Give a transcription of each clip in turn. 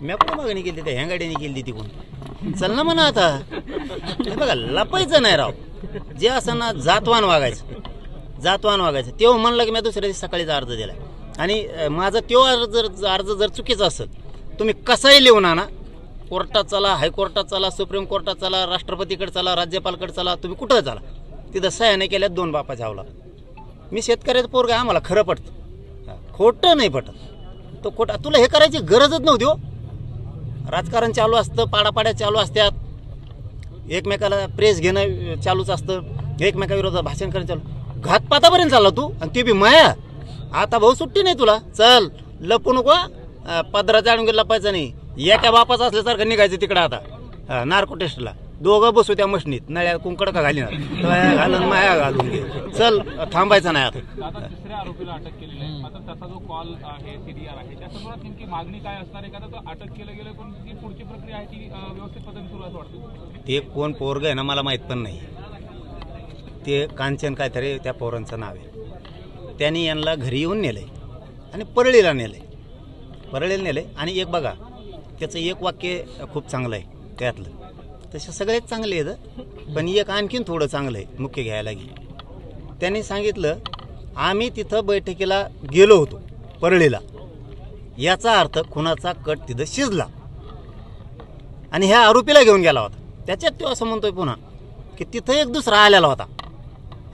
मी कुठं मागणी केली त्या हँगाड्याने केली तिकून चल ना म्हणा आता हे बघा लपायचं नाही राव जे असं ना जातवान वागायचं तेव्हा म्हणलं की मी दुसऱ्या दिवशी सकाळीचा अर्ज दिला आणि माझा तो अर्ज जर चुकीचा असेल तुम्ही कसाही लिहून आणा कोर्टात चला हायकोर्टात चला सुप्रीम कोर्टात चला राष्ट्रपतीकडे चला राज्यपालकडे चला तुम्ही कुठं चला तिथं सह्या नाही केल्यात 2 बापाच्या हावला मी शेतकऱ्याचं पोरगा आम्हाला खरं पटतं खोटं नाही पटत तो खोटा तुला हे करायची गरजच नव्हती हो राजकारण चालू असतं पाडापाड्या चालू असतात एकमेकाला प्रेस घेणं चालूच असतं एकमेकाविरोधात भाषण करणं चालू घातपातापर्यंत चालला तू आणि ते बी माया आता भाऊ सुट्टी नाही तुला चल लपू नको पदराच्या आणून लपायचं नाही एका बापाचं असल्यासारखं निघायचं तिकडं आता नार्को टेस्टला दोघं बसू त्या मशनीत नळ्या कुंकड का घालीणार घालून माया घालून घे चल थांबायचं नाही आता तिसऱ्या आरोपीला अटक केलेली आहे मात्र त्याचा जो कॉल आहे सीडीआर आहे त्या संदर्भात नेमकी मागणी काय असणार आहे का तो अटक केलं गेलं पण ती पुढची प्रक्रिया आहे ती व्यवस्थित पद्धतीने सुरू असं वाटतं ते कोण पोरग आहे ना मला माहित पण नाही ते कांचन काहीतरी त्या पोरांचं नाव आहे त्यांनी यांना घरी येऊन नेलंय आणि परळीला नेलंय आणि एक बघा त्याचं एक वाक्य खूप चांगलं आहे त्यातलं तसे सगळेच चांगले आहेत पण एक आणखीन थोडं चांगलं आहे मुख्य घ्यायला गेलं त्यांनी सांगितलं आम्ही तिथं बैठकीला गेलो होतो परळीला याचा अर्थ खुनाचा कट तिथं शिजला आणि ह्या आरोपीला घेऊन गेला होता त्याच्यात तो असं म्हणतोय पुन्हा की तिथं एक दुसरा आलेला होता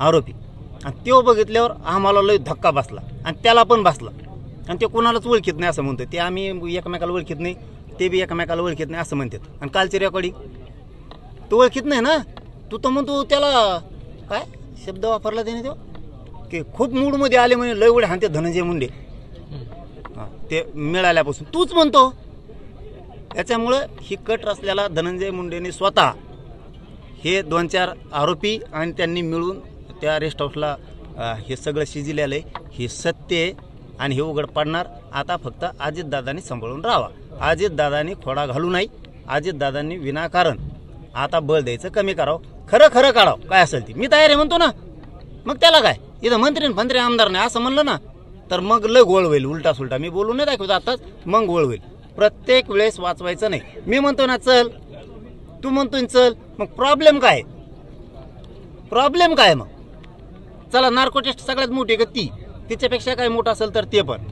आरोपी आणि तो बघितल्यावर आम्हाला लय धक्का बसला आणि त्याला पण बसला आणि ते कोणालाच ओळखीत नाही असं म्हणतोय ते आम्ही एकमेकाला ओळखीत नाही ते बी एकमेकाला ओळखीत नाही असं म्हणतात आणि कालची रेकॉर्डिंग तू ओळखीत नाही ना तू तर म्हणतो त्याला काय शब्द वापरला त्याने तो की खूप मूडमध्ये आले म्हणे लय उडे हाणते धनंजय मुंडे ते मिळाल्यापासून तूच म्हणतो त्याच्यामुळं ही कट रचल्याला धनंजय मुंडेने स्वतः हे 2-4 आरोपी आणि त्यांनी मिळून त्या रेस्ट हाऊसला हे सगळं शिजलेलं आहे हे सत्य आहे आणि हे उघड पडणार आता फक्त अजितदादांनी सांभाळून राहावा अजितदादांनी खोडा घालू नाही अजितदादांनी विनाकारण आता बळ द्यायचं कमी करावं खरं काढावं काय असेल ती मी तयार आहे म्हणतो ना मग त्याला काय इथं मंत्री आमदार नाही असं म्हणलं ना तर मग लय गोळ होईल उलटा सुलटा मी बोलून नाही दाखवतो आताच मग गोळ होईल प्रत्येक वेळेस वाचवायचं नाही मी म्हणतो ना चल तू म्हणतोय चल मग प्रॉब्लेम काय मग चला नार्को टेस्ट सगळ्यात मोठी आहे का तिच्यापेक्षा काय मोठं असेल तर ते पण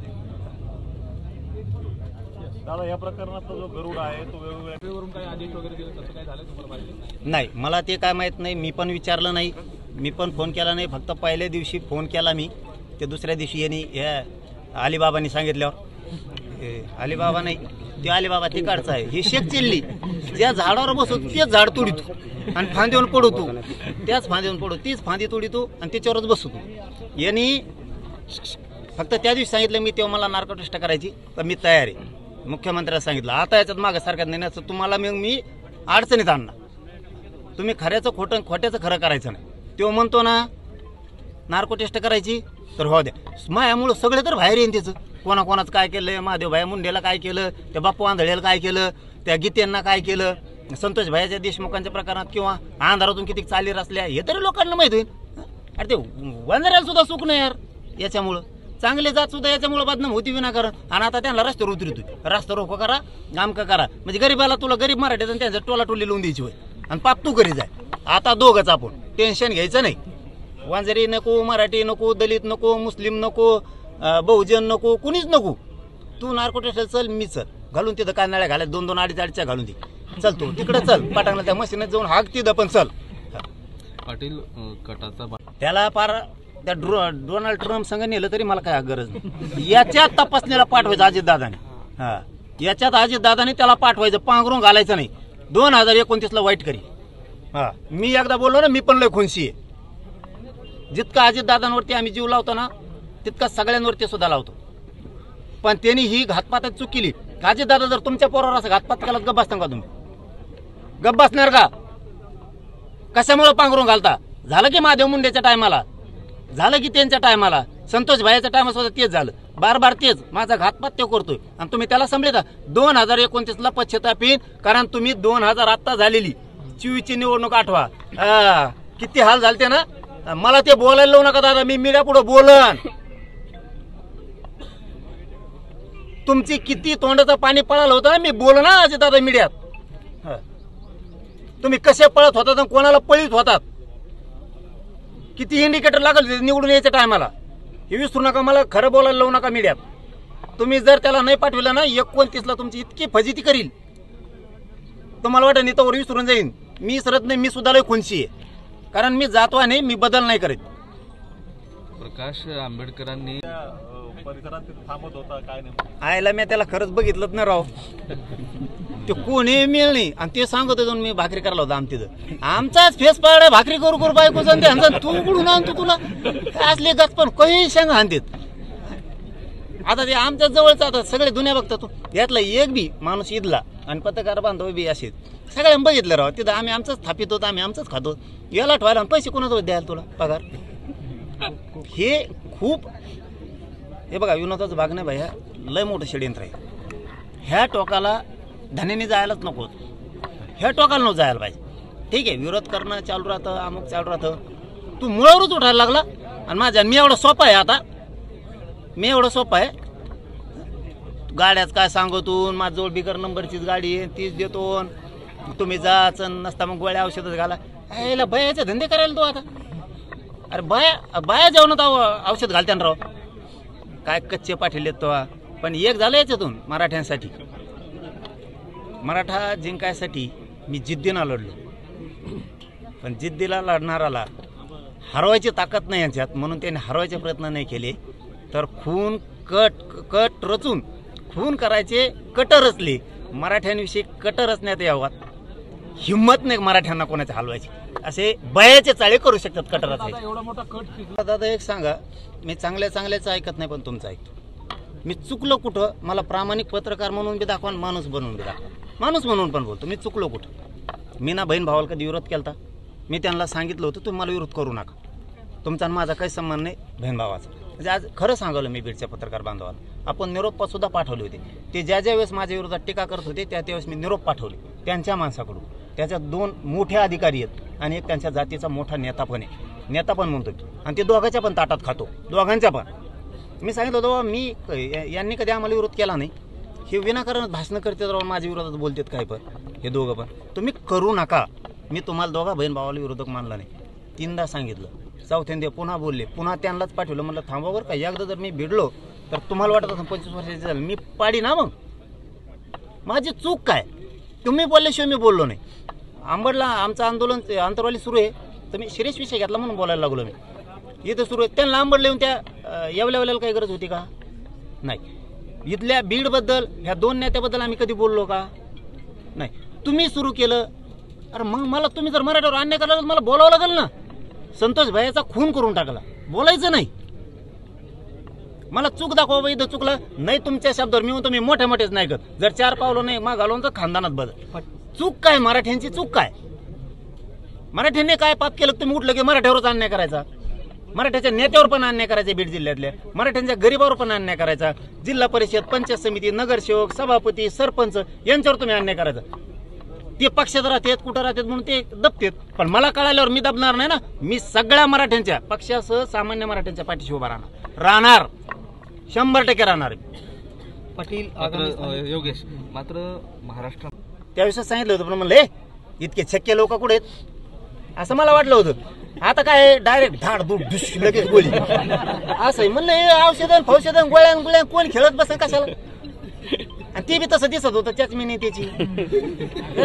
दादा या प्रकरणाचा जो गरुड आहे तो वेगवेगळ्या काही आदेश वगैरे दिले तसं काय झालं तुम्हाला माहिती नाही मला ते काय माहीत नाही मी पण विचारलं नाही मी पण फोन केला नाही फक्त पहिल्या दिवशी फोन केला मी ते दुसऱ्या दिवशी यांनी ह्या अलिबाबांनी सांगितल्यावर अलिबाबा नाही ते अलिबाबा तिकडचा आहे ही शेक चिल्ली ज्या झाडावर बसतो तेच झाड तोडितो आणि फांदीवर पडवतो त्याच फांदीवर पडतो तीच फांदी तोडितो आणि त्याच्यावरच बसतो यांनी फक्त त्या दिवशी सांगितलं मी तेव्हा मला नार्को टेस्ट करायची तर मी तयार आहे मुख्यमंत्र्याला सांगितलं आता याच्यात मागं सारख्यात नेण्याचं तुम्हाला मग मी अडचणीत आणणार तुम्ही खोट्याचं खरं करायचं नाही तो म्हणतो ना नार्को टेस्ट करायची तर हो द्या मायामुळं सगळे तर बाहेर येईन त्याचं कोणाकोणाचं काय केलं महादेव भाई मुंडेला काय केलं त्या बाप्पू आंधळेला काय केलं त्या गीतेंना काय केलं संतोष भाईच्या देशमुखांच्या प्रकरणात किंवा अंधारातून किती चाली रचल्या हे तरी लोकांना माहीत होईल अरे ते वंजाऱ्याला सुद्धा सुख नाही यार याच्यामुळं चांगले जात सुद्धा याच्यामुळे बदनाम होती विनाकारण आणि आता त्यांना रस्त्यावर उतरतो रस्ता रोको करा नामकं करा म्हणजे गरीबाला तुला गरीब मराठीत आणि त्यांचं टोलाटोली लावून द्यायची होय आणि पाप तू घरी जाय आता दोघंच आपण टेन्शन घ्यायचं नाही वांजरी नको मराठी नको दलित नको मुस्लिम नको बहुजन नको कुणीच नको तू नार्को टेस्ट चल मी चल घालून तिथं कांदळ्या घालाय 2-2 अडीच घालून दे चल तू तिकडं चल पाटांना त्या मशीनात जाऊन हाक तिथं पण चल पाटील कटाचा त्याला पार त्या डोनाल्ड ट्रम्प संघ नेलं तरी मला काय गरज नाही याच्यात तपासणीला पाठवायचं अजितदादाने याच्यात अजितदादाने त्याला पाठवायचं पांघरून घालायचं नाही 2029ला वाईट करी मी एकदा बोललो ना मी पण लय खुनशी आहे जितका अजितदादांवरती आम्ही जीव लावतो ना तितका सगळ्यांवरती सुद्धा लावतो पण त्यांनी ही घातपातात चूक केली अजितदादा जर तुमच्या पोरावर असं घातपात केला गप्प बसता का तुम्ही गप्प बसणार का कशामुळे पांघरून घालता झालं की महादेव मुंडेच्या टायमाला झालं की त्यांच्या टायमाला संतोष भाईच्या टायमा सुद्धा तेच झालं बार तेच माझा घातपात ते करतोय आणि तुम्ही त्याला समजता 2029ला पश्चातापीन कारण तुम्ही 2000 आत्ता झालेली 24ची निवडणूक आठवा किती हाल झालते ना मला ते बोलायला लावू नका दादा मी मीडिया पुढे बोलन तुमची किती तोंडाचं पाणी पळालं होतं ना, मी बोल ना अजितदादा मीडियात. तुम्ही कसे पळत होतात आणि कोणाला पळीत होतात, किती इंडिकेटर लागल निवडून यायच्या टायमाला, हे विसरू नका. मला खरं बोलायला लावू नका मीडियात. तुम्ही जर त्याला नाही पाठविलं ना 29 ला तुमची इतकी फजिती करील, तुम्हाला वाटत नाही तर विसरून जाईन. मी सरत नाही, मी सुद्धा लय खुनशी आहे, कारण मी जातवा नाही, मी बदल नाही करीत. प्रकाश आंबेडकरांनी परिसरात तिथे थांबत होता काय नाही. आयला मी त्याला खरंच बघितलंच नाही राव. ते कोणी मिळ नाही आणि ते सांगत होतो मी भाकरी करायला होता आमच्या आमचाच फेस पाडा भाकरी करू करू बायको सांगते तू कुठून आणतो तुला असले गच पण काही शेंग आणतात. आता ते आमच्या जवळचं आता सगळे दुनिया बघतात. तू यातला एक बी माणूस इथला आणि पत्रकार बांधव बी असे सगळ्यांना बघितलं राव. तिथं आम्ही आमचंच थापित होतो, आम्ही आमचंच खातो. याला ठेवायला पैसे कोणाजवळ द्यायला तुला पगार. हे खूप हे बघा विनोदाचं भाग नाही भैया, लय मोठं षडयंत्र आहे. ह्या टोकाला धन्याने जायलाच नको, ह्या टोकाला नको जायला पाहिजे. ठीक आहे, विरोध करणं चालू राहतं, अमुक चालू राहतं. तू मुळावरच उठायला लागला आणि माझ्या मी एवढं सोपं आहे. आता मी एवढं सोपं आहे, गाड्याच काय सांगतो, माझ्याजवळ बिगर नंबरचीच गाडी आहे, तीच देतो. तुम्ही जाच नसता मग गोळ्या औषधच घाला. याला बयाचे धंदे करायला तो आता. अरे बाया जेवणात औषध घालत्यान राव. काय कच्चे पाठवले तो. पण एक झालं याच्यातून मराठ्यांसाठी, मराठा जिंकायसाठी मी जिद्दीनं लढलो. पण जिद्दीला लढणाराला हरवायची ताकद नाही यांच्यात, म्हणून त्यांनी हरवायचे प्रयत्न नाही केले. तर खून कट रचून खून करायचे कट रचले. मराठ्यांविषयी कट रचण्यात यावात हिंमत नाही मराठ्यांना कोणाच्या हलवायची. असे बयाचे चाळे करू शकतात कट रचायचे. एवढा मोठा कट दादा एक सांगा, मी चांगल्याच ऐकत नाही, पण तुमचं ऐकतो. मी चुकलो कुठं, मला प्रामाणिक पत्रकार म्हणून बी दाखवा, माणूस बनवून बी दाखवा. माणूस म्हणून पण बोलतो. मी चुकलो कुठं. मी ना बहीण भावाला कधी विरोध केला. मी त्यांना सांगितलं होतं तुम्ही मला विरोध करू नका, तुमचा माझा काही संबंध नाही बहीण भावाचा. म्हणजे आज खरं सांगवलं मी बीडच्या पत्रकार बांधवाला. आपण निरोप सुद्धा पाठवले होते. ते ज्या वेळेस माझ्या विरोधात टीका करत होते त्यावेळेस मी निरोप पाठवले त्यांच्या माणसाकडून. त्याच्यात 2 मोठे अधिकारी आहेत आणि एक त्यांच्या जातीचा मोठा नेता पण आहे. नेता पण म्हणतो आणि ते दोघांच्या पण ताटात खातो, दोघांच्या पण. मी सांगितलं होतं मी यांनी कधी आम्हाला विरोध केला नाही, हे विनाकारण भाषणं करतात राहून माझ्या विरोधात बोलतात काय पण हे दोघं पण. तुम्ही करू नका. मी तुम्हाला दोघा बहीण भावाला विरोधक मानला नाही, 3दा सांगितलं. चौथ्यांदा पुन्हा बोलले, पुन्हा त्यांनाच पाठवलं. म्हणलं थांबावर का एकदा जर मी भिडलो तर तुम्हाला वाटत असं 25 वर्षाचे झालं मी पाडी ना, मग माझी चूक काय. तुम्ही बोलल्याशिवाय मी बोललो नाही. आंबडला आमचं आंदोलन अंतरवाली सुरू आहे तर मी सिरियस विषय घेतला म्हणून बोलायला लागलो. मी इथं सुरू आहे त्यांना आंबडला येऊन त्या येवल्यावल्याला काही गरज होती का? नाही. इथल्या बीडबद्दल ह्या 2 नेत्याबद्दल आम्ही कधी बोललो का? नाही. तुम्ही सुरू केलं. अरे मग मला तुम्ही जर मराठीवर अन्याय करायला मला बोलावं लागेल ना. संतोष भाईचा खून करून टाकला, बोलायचं नाही. मला चूक दाखवा बाई, इथं चुकलं नाही तुमच्या शब्दावर. मी म्हणतो मी मोठेच नाही करत. जर 4 पावलं नाही मग घालून तर खानदानात बदल. चूक काय मराठ्यांची? चूक काय? मराठ्यांनी काय पाप केलं? तुम्ही उठलं की मराठ्यावरच अन्याय करायचा, मराठ्याच्या नेत्यावर पण अन्याय करायचा, बीड जिल्ह्यातल्या मराठ्यांच्या गरीबावर पण अन्याय करायचा, जिल्हा परिषद, पंचायत समिती, नगरसेवक, सभापती, सरपंच यांच्यावर तुम्ही अन्याय करायचा. ते पक्षात राहतात, कुठं राहतात म्हणून ते दबतात. पण मला कळाल्यावर मी दबणार नाही ना. मी सगळ्या मराठ्यांच्या पक्षासह सामान्य मराठ्यांच्या पाठीशी उभा राहणार 100% राहणार. पाटील योगेश मात्र महाराष्ट्रात त्याविषयी सांगितलं होतं, पण म्हणलं इतके छक्के लोक कुठे आहेत असं मला वाटलं होतं. आता काय डायरेक्ट धाड दूध लगेच गोळी असं म्हणलं. औषधन फौषधन गोळ्या कोण खेळत बसेल कशाला? आणि ते बी तसं दिसत होतं त्याच मी त्याची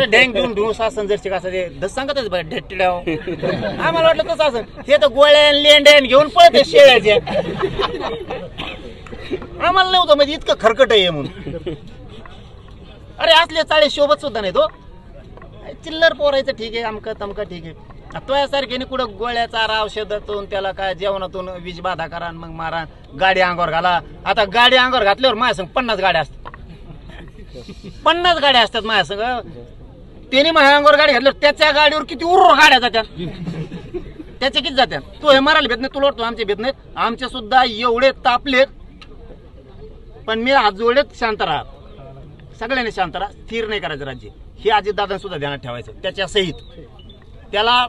डँग देऊन ढूस सासन जर असं ते दस सांगत ढेट्ट्याव. आम्हाला वाटलं तसं असं. हे तर गोळ्या लेंड्यान घेऊन पळते शेळ्याच्या. आम्हाला नव्हतं म्हणजे इतकं खरकट आहे म्हणून. अरे असले चाळे शोभत सुद्धा नाही तो. चिल्लर पोरायचं ठीक आहे, अमका तमका ठीक आहे. तो यासारख्याने कुठं गोळ्या चारा औषधातून त्याला काय जेवणातून वीज बाधा करा मग मारा, गाडी अंगावर घाला. आता गाडी अंगावर घातल्यावर माझ्या संग 50 गाड्या असतात. 50 गाड्या असतात माझ्या संग. त्याने माझ्या अंगावर गाडी घातल्यावर त्याच्या गाडीवर किती उर गाड्या जात्या, त्याच्या किती जात्या. तो हे मारायला भेट नाही, तुला वाटतो आमचे भेट नाहीत. आमचे सुद्धा एवढे तापलेत. पण मी हात जोडलेत, शांत राहा, सगळ्यांनी शांत राहा, स्थिर नाही करायचं राज्य. हे अजितदादा सुद्धा ध्यानात ठेवायचं त्याच्या सहित. त्याला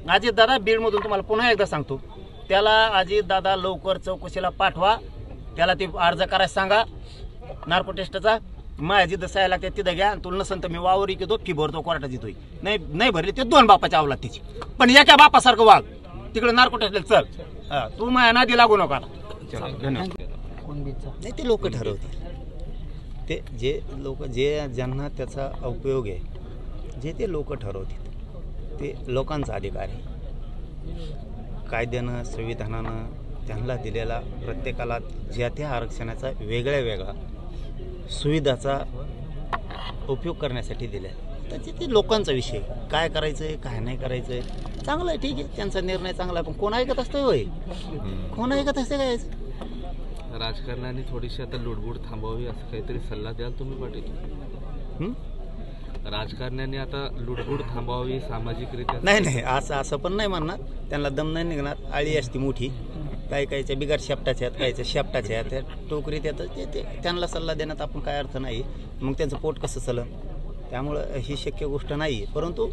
अजितदादा बीडमधून तुम्हाला पुन्हा एकदा सांगतो, त्याला अजितदादा लवकर चौकशीला पाठवा. त्याला ते अर्ज करायला सांगा. नार्को टेस्टचा माझ्या जिथं सह्या लागतात तिथं घ्या, तुला नसेल तर मी वावरी घेतो, फी भरतो, कोर्टात येतोय. नाही भरली ते 2 बापाच्या अवलाद त्याची, पण एका बापासारखं वाघ तिकडे नार्को टेस्टला चल. तू माझ्या नादी लागू नका. धन्यवाद. नाही ते लोक ठरवतील, ते जे लोक ज्यांना त्याचा उपयोग आहे ते लोक ठरवतील. ते लोकांचा अधिकार आहे. कायद्यानं संविधानानं त्यांना दिलेला प्रत्येकाला ज्या त्या आरक्षणाचा वेगळा सुविधाचा उपयोग करण्यासाठी दिला. तर ते लोकांचा विषय, काय करायचं आहे काय नाही करायचं आहे. चांगलं आहे, ठीक आहे, त्यांचा निर्णय चांगला आहे. पण कोण ऐकत असतं होय? कोण ऐकत असते काय? राजकारणाने थोडीशी आता लुडबुड थांबवावी असं काहीतरी सल्ला द्याल तुम्ही पाटील? राजकारण्याने आता लुडबुड थांबवावी सामाजिकरित्या? नाही असं पण नाही म्हणणार. त्यांना दम नाही निघणार. आळी असती मोठी, काहीच्या बिगार शेपटाच्या आहेत, काहीच्या शेपटाच्या आहेत, त्या टोकरीत येतात. ते त्यांना सल्ला देण्यात आपण काय अर्थ नाही. मग त्यांचं पोट कसं चलन? त्यामुळं ही शक्य गोष्ट नाही. परंतु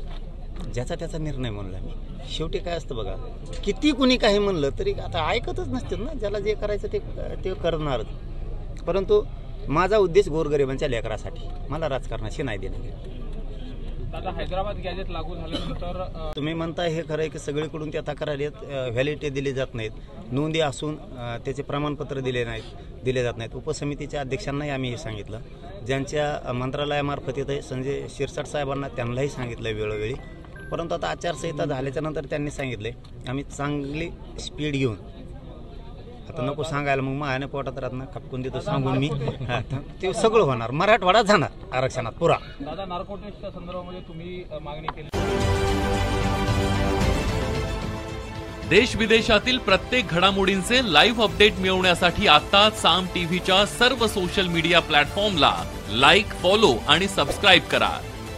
ज्याचा त्याचा निर्णय म्हणला मी. शेवटी काय असतं बघा, किती कुणी काही म्हणलं तरी आता ऐकतच नसतील ना. ज्याला जे करायचं ते करणारच. परंतु माझा उद्देश गोरगरिबांच्या लेकरासाठी, मला राजकारणाशी नाही देणं. दादा, हैदराबाद गॅजेट लागू झाल्यानंतर तुम्ही म्हणताय हे खरं आहे की सगळीकडून त्या तक्रारी व्हॅलिडिटी दिली जात नाहीत, नोंदी असून त्याचे प्रमाणपत्र दिले जात नाहीत. उपसमितीच्या अध्यक्षांनाही आम्ही हे सांगितलं, ज्यांच्या मंत्रालयामार्फत येतं संजय शिरसाट साहेबांना, त्यांनाही सांगितलं वेळोवेळी. परंतु आता आचारसंहिता झाल्याच्या नंतर त्यांनी सांगितले आम्ही चांगली स्पीड घेऊन, आता नको सांगायला मग मायाने पोटात राहत ना खपकून देतो सांगून मी. ते सगळं होणार, मराठवाडा जाणार आरक्षणात पुरा. दादा, नार्को टेस्टच्या संदर्भामध्ये तुम्ही मागणी केली. देश विदेशातील प्रत्येक घडामोडींचे लाईव्ह अपडेट मिळवण्यासाठी आता साम टीव्हीच्या सर्व सोशल मीडिया प्लॅटफॉर्मला लाईक, फॉलो आणि सबस्क्राईब करा.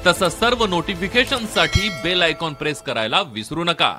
तसंच सर्व नोटिफिकेशनसाठी बेल आयकॉन प्रेस करायला विसरू नका.